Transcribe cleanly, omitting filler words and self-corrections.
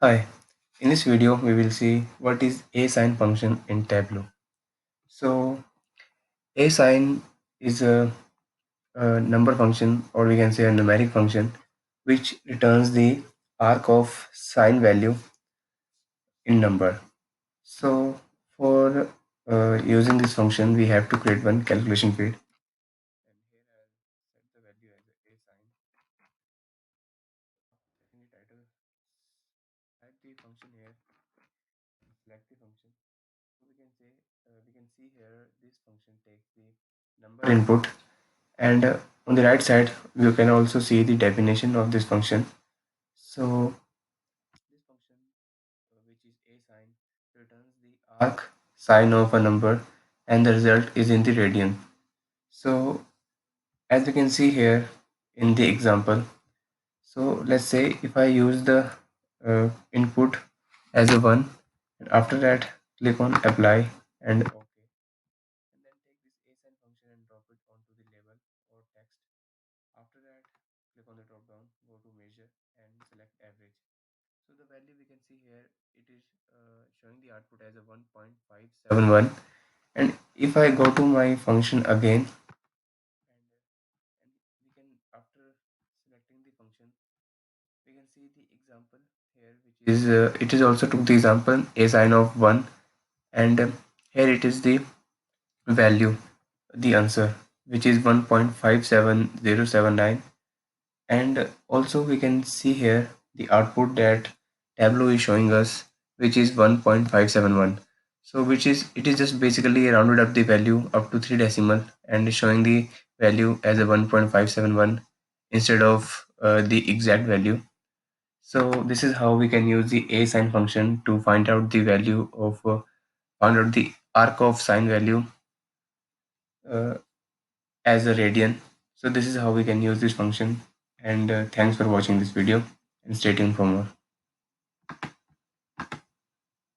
Hi, in this video we will see what is ASIN function in Tableau. So ASIN is a number function, or we can say a numeric function, which returns the arc of sine value in number. So for using this function we have to create one calculation field, and here I'll set the value as a ASIN. In the title, add the function here, select the function. So we can see here this function takes the number input, and on the right side you can also see the definition of this function. So this function, which is a sine, returns the arc sine of a number, and the result is in the radian. So as we can see here in the example, so let's say if I use the input as a 1, and after that click on apply and OK, and then take this asine function and drop it onto the label or text. After that, click on the drop down, go to measure and select average. So the value we can see here, it is showing the output as a 1.571. And if I go to my function again, and we can, after selecting the function, we can see the example here, which is it is also took the example a sine of 1, and here it is the value, the answer, which is 1.57079. And also we can see here the output that Tableau is showing us, which is 1.571. So which is, it is just basically rounded up the value up to 3 decimal and showing the value as a 1.571 instead of the exact value. So this is how we can use the asine function to find out the value of find out the arc of sine value uh, as a radian. So this is how we can use this function, and thanks for watching this video, and stay tuned for more.